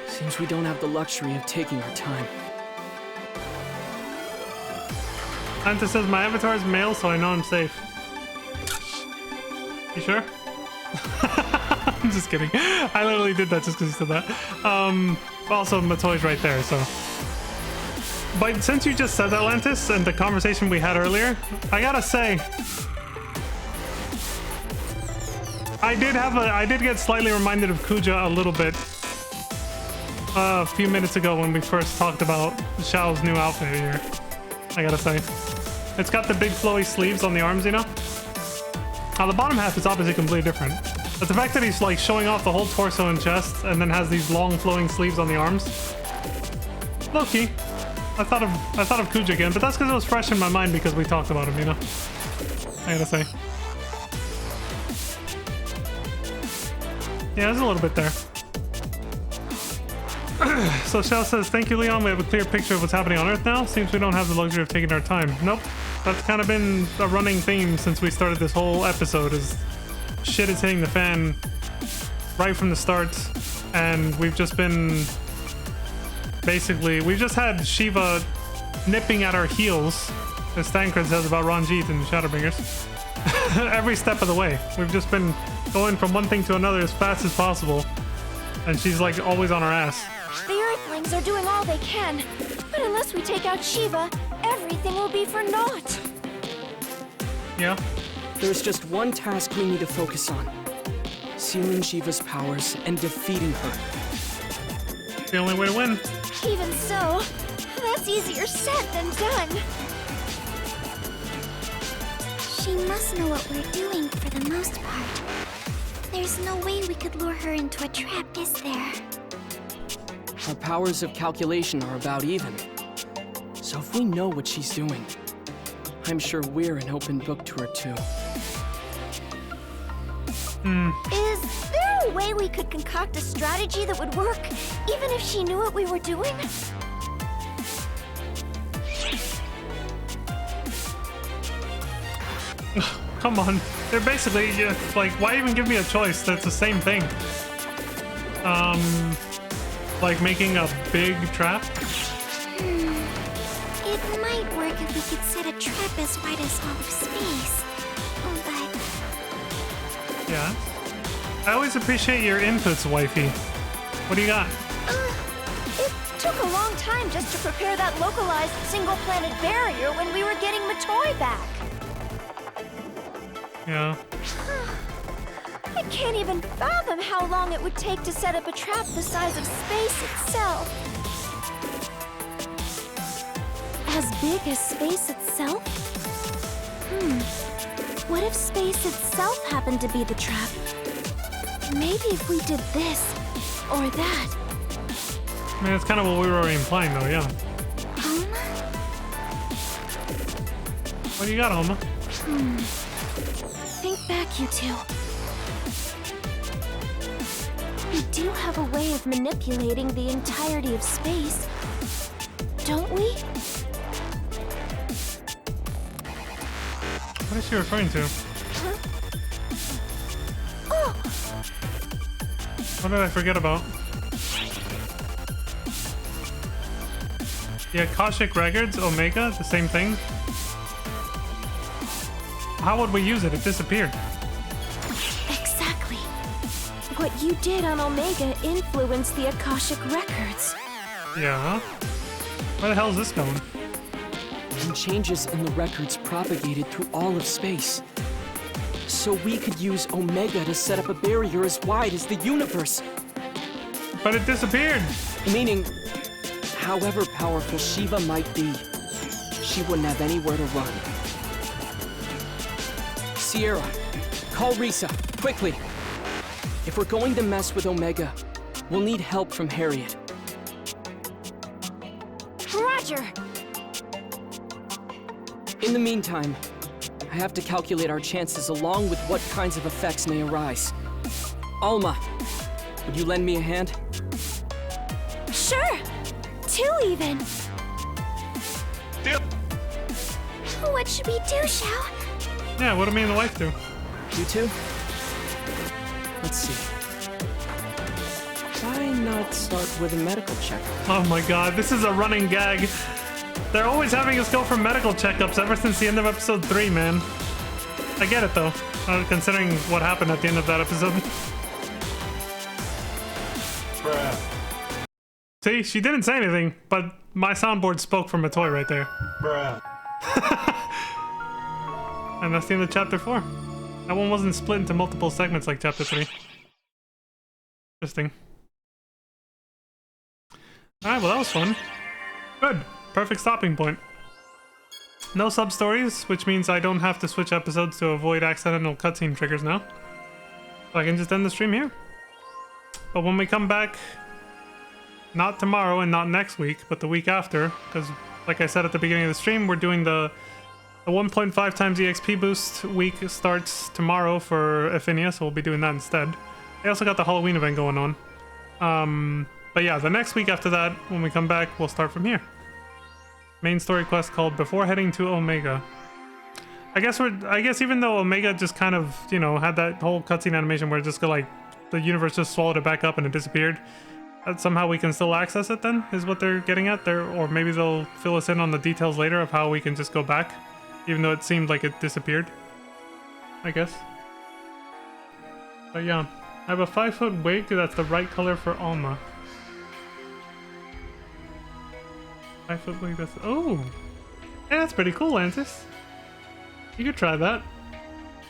Seems we don't have the luxury of taking our time. Santa says my avatar is male, so I know I'm safe. You sure? I'm just kidding. I literally did that just because you said that. Also, Matoi's right there, so. But since you just said that, Lantis, and the conversation we had earlier, I gotta say, I did get slightly reminded of Kuja a little bit a few minutes ago when we first talked about Xiao's new outfit here. I gotta say. It's got the big flowy sleeves on the arms, you know? Now the bottom half is obviously completely different. But the fact that he's like showing off the whole torso and chest and then has these long flowing sleeves on the arms. Low-key. I thought of Kuja again, but that's because it was fresh in my mind because we talked about him, you know? I gotta say. Yeah, there's a little bit there. So Shell says, thank you, Leon. We have a clear picture of what's happening on Earth now. Seems we don't have the luxury of taking our time. Nope. That's kind of been a running theme since we started this whole episode, is shit is hitting the fan right from the start. And we've just been... basically, we've just had Shiva nipping at our heels, as Thancred says about Ranjit and Shadowbringers. Every step of the way. We've just been going from one thing to another as fast as possible. And she's like always on our ass. The Earthlings are doing all they can, but unless we take out Shiva, everything will be for naught. Yeah? There's just one task we need to focus on. sealing Shiva's powers and defeating her. It's the only way to win. Even so, that's easier said than done. She must know what we're doing for the most part. There's no way we could lure her into a trap, is there? Our powers of calculation are about even. So if we know what she's doing, I'm sure we're an open book to her too. Is there a way we could concoct a strategy that would work, even if she knew what we were doing? Come on. They're basically like, why even give me a choice? That's the same thing. Like making a big trap? It might work if we could set a trap as wide as all of space. But Yeah. I always appreciate your inputs, wifey. What do you got? it took a long time just to prepare that localized single-planet barrier when we were getting Matoy back. Yeah. I can't even fathom how long it would take to set up a trap the size of space itself. As big as space itself? What if space itself happened to be the trap? Maybe if we did this or that. I mean, that's kind of what we were already implying, though, yeah. What do you got, Alma? Think back, you two. We do have a way of manipulating the entirety of space, don't we? What is she referring to? What did I forget about? The Akashic Records, Omega, the same thing? How would we use it? It disappeared. Exactly. What you did on Omega influenced the Akashic Records. Yeah. Where the hell is this going? And changes in the records propagated through all of space. So we could use Omega to set up a barrier as wide as the universe. But it disappeared! Meaning, however powerful Shiva might be, she wouldn't have anywhere to run. Sierra, call Risa, quickly. If we're going to mess with Omega, we'll need help from Harriet. Roger! In the meantime, I have to calculate our chances along with what kinds of effects may arise. Alma, would you lend me a hand? Sure! 2 even! What should we do, Xiao? Yeah, what do me and the wife do? You too? Let's see. Why not start with a medical checkup? Oh my god, this is a running gag. They're always having us go for medical checkups ever since the end of episode 3, man. I get it though, considering what happened at the end of that episode. Bruh. See, she didn't say anything, but my soundboard spoke from a toy right there. Bruh. And that's the end of chapter 4. That one wasn't split into multiple segments like chapter 3. Interesting. Alright, well that was fun. Good. Perfect stopping point. No sub-stories, which means I don't have to switch episodes to avoid accidental cutscene triggers now. So I can just end the stream here. But when we come back, not tomorrow and not next week, but the week after, because like I said at the beginning of the stream, we're doing the 1.5 times EXP boost week starts tomorrow for Affinia, so we'll be doing that instead. I also got the Halloween event going on. But yeah, the next week after that, when we come back, we'll start from here. Main story quest called Before Heading to Omega. I guess even though Omega just kind of, you know, had that whole cutscene animation where it just got like the universe just swallowed it back up and it disappeared, that somehow we can still access it then, is what they're getting at there, or maybe they'll fill us in on the details later of how we can just go back, even though it seemed like it disappeared, I guess. But yeah, I have a 5-foot wig that's the right color for Alma. 5-foot wig, that's... Oh! Yeah, that's pretty cool, Lantis. You could try that.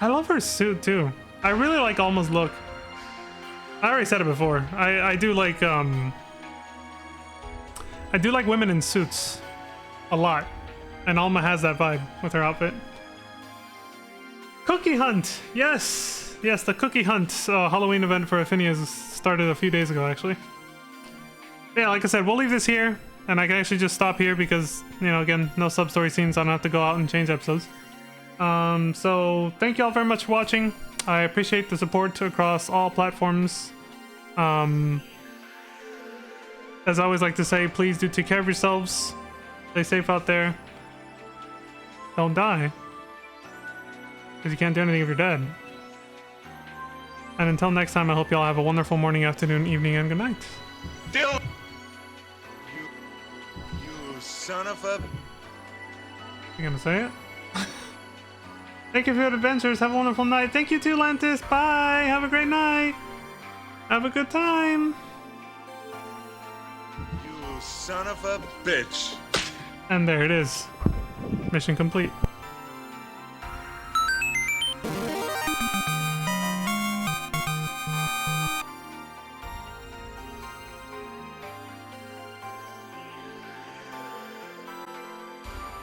I love her suit, too. I really like Alma's look. I already said it before. I do like women in suits a lot, and Alma has that vibe with her outfit. Cookie hunt, yes, the cookie hunt Halloween event for Phineas started a few days ago, actually. Yeah, like I said, we'll leave this here, and I can actually just stop here because, you know, again, no sub-story scenes, so I don't have to go out and change episodes. So thank you all very much for watching. I appreciate the support across all platforms. As I always like to say, please do take care of yourselves. Stay safe out there. Don't die. Because you can't do anything if you're dead. And until next time, I hope you all have a wonderful morning, afternoon, evening, and good night. Dylan! You son of a... You gonna say it? Thank you for your adventures. Have a wonderful night. Thank you too, Lantis. Bye. Have a great night. Have a good time. You son of a bitch. And there it is. Mission complete.